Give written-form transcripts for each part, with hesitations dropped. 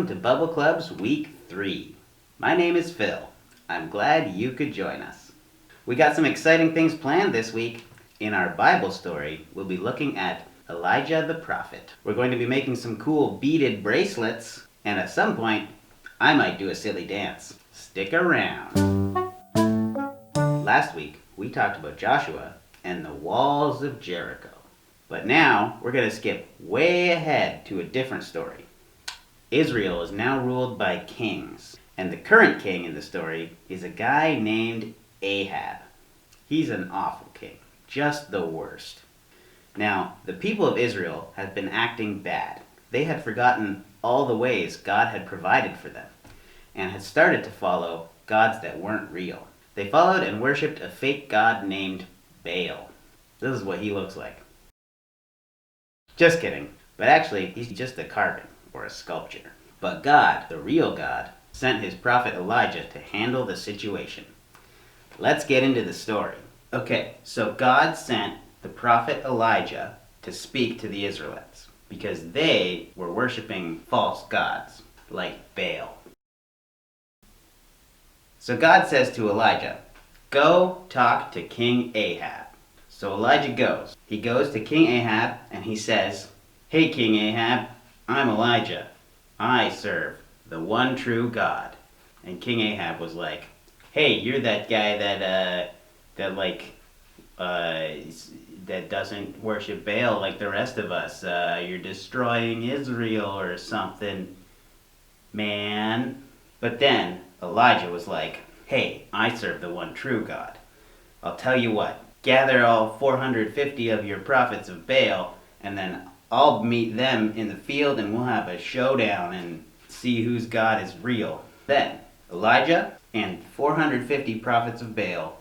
to Bubble Club's Week 3. My name is Phil. I'm glad you could join us. We got some exciting things planned this week. In our Bible story, we'll be looking at Elijah the prophet. We're going to be making some cool beaded bracelets, and at some point, I might do a silly dance. Stick around. Last week, we talked about Joshua and the walls of Jericho. But now, we're going to skip way ahead to a different story. Israel is now ruled by kings, and the current king in the story is a guy named Ahab. He's an awful king, just the worst. Now, the people of Israel had been acting bad. They had forgotten all the ways God had provided for them, and had started to follow gods that weren't real. They followed and worshipped a fake god named Baal. This is what he looks like. Just kidding, but actually, he's just a carving, or a sculpture. But God, the real God, sent his prophet Elijah to handle the situation. Let's get into the story. Okay, so God sent the prophet Elijah to speak to the Israelites because they were worshiping false gods like Baal. So God says to Elijah, "Go talk to King Ahab." So Elijah goes. He goes to King Ahab and he says, "Hey King Ahab, I'm Elijah. I serve the one true God." And King Ahab was like, "Hey, you're that guy that doesn't worship Baal like the rest of us. You're destroying Israel or something, man." But then Elijah was like, "Hey, I serve the one true God. I'll tell you what, gather all 450 of your prophets of Baal, and then I'll meet them in the field and we'll have a showdown and see whose God is real." Then Elijah and 450 prophets of Baal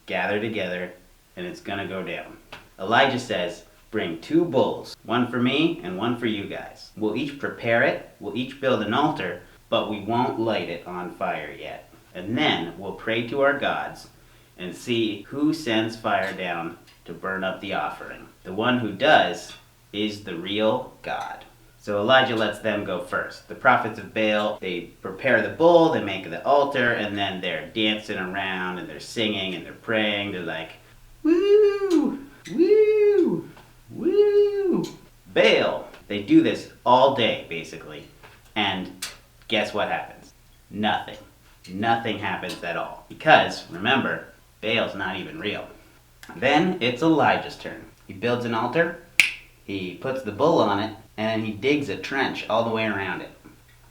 gather together and it's gonna go down. Elijah says, "Bring 2 bulls, one for me and one for you guys. We'll each prepare it, we'll each build an altar, but we won't light it on fire yet. And then we'll pray to our gods and see who sends fire down to burn up the offering. The one who does is the real God." So Elijah lets them go first. The prophets of Baal, they prepare the bull, they make the altar, and then they're dancing around and they're singing and they're praying. They're like, "Woo! Woo! Woo!" Baal, they do this all day, basically. And guess what happens? Nothing. Nothing happens at all. Because, remember, Baal's not even real. Then it's Elijah's turn. He builds an altar, he puts the bull on it, and he digs a trench all the way around it.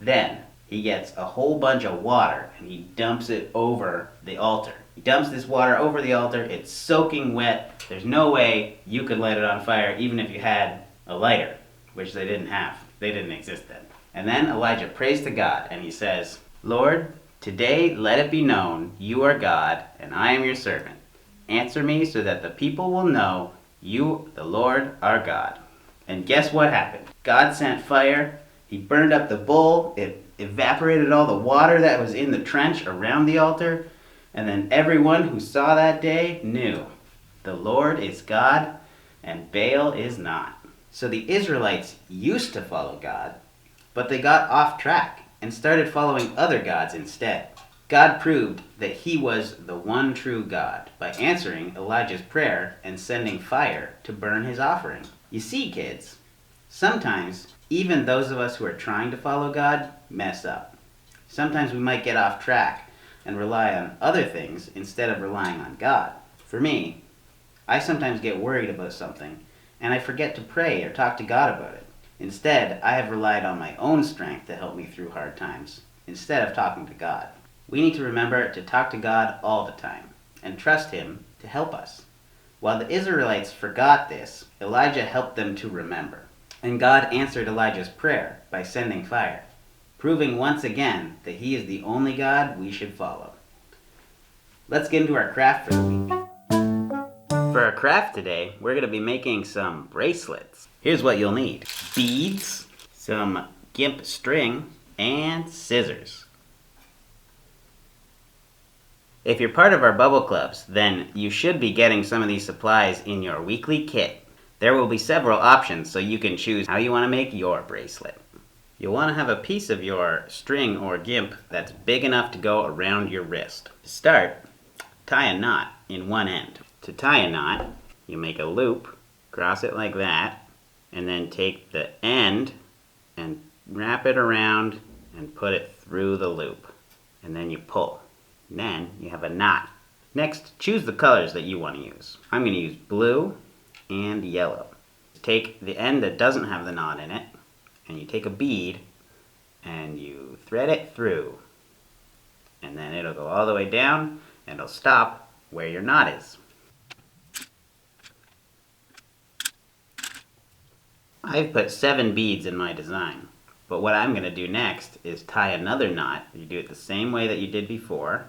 Then he gets a whole bunch of water and he dumps it over the altar. He dumps this water over the altar, it's soaking wet. There's no way you could light it on fire even if you had a lighter, which they didn't have. They didn't exist then. And then Elijah prays to God and he says, "Lord, today let it be known you are God and I am your servant. Answer me so that the people will know you, the Lord, are God." And guess what happened? God sent fire. He burned up the bull. It evaporated all the water that was in the trench around the altar. And then everyone who saw that day knew the Lord is God and Baal is not. So the Israelites used to follow God, but they got off track and started following other gods instead. God proved that he was the one true God by answering Elijah's prayer and sending fire to burn his offering. You see, kids, sometimes even those of us who are trying to follow God mess up. Sometimes we might get off track and rely on other things instead of relying on God. For me, I sometimes get worried about something and I forget to pray or talk to God about it. Instead, I have relied on my own strength to help me through hard times instead of talking to God. We need to remember to talk to God all the time and trust him to help us. While the Israelites forgot this, Elijah helped them to remember. And God answered Elijah's prayer by sending fire, proving once again that he is the only God we should follow. Let's get into our craft for the week. For our craft today, we're going to be making some bracelets. Here's what you'll need: beads, some gimp string, and scissors. If you're part of our bubble clubs, then you should be getting some of these supplies in your weekly kit. There will be several options so you can choose how you want to make your bracelet. You'll want to have a piece of your string or gimp that's big enough to go around your wrist. To start, tie a knot in one end. To tie a knot, you make a loop, cross it like that, and then take the end and wrap it around and put it through the loop. And then you pull. And then you have a knot. Next, choose the colors that you want to use. I'm going to use blue and yellow. Take the end that doesn't have the knot in it, and you take a bead and you thread it through. And then it'll go all the way down and it'll stop where your knot is. I've put 7 beads in my design, but what I'm going to do next is tie another knot. You do it the same way that you did before,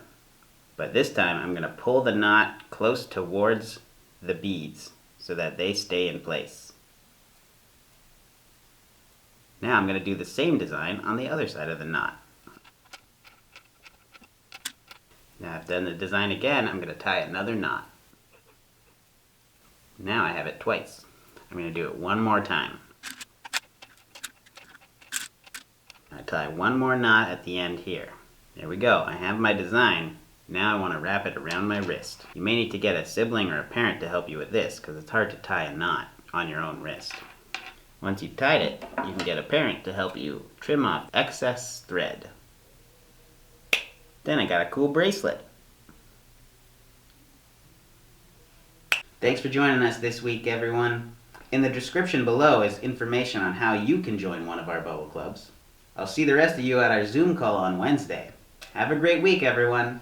but this time I'm going to pull the knot close towards the beads so that they stay in place. Now I'm going to do the same design on the other side of the knot. Now I've done the design again, I'm going to tie another knot. Now I have it twice. I'm going to do it one more time. I tie one more knot at the end here. There we go, I have my design. Now I want to wrap it around my wrist. You may need to get a sibling or a parent to help you with this because it's hard to tie a knot on your own wrist. Once you've tied it, you can get a parent to help you trim off excess thread. Then I got a cool bracelet. Thanks for joining us this week, everyone. In the description below is information on how you can join one of our bubble clubs. I'll see the rest of you at our Zoom call on Wednesday. Have a great week, everyone.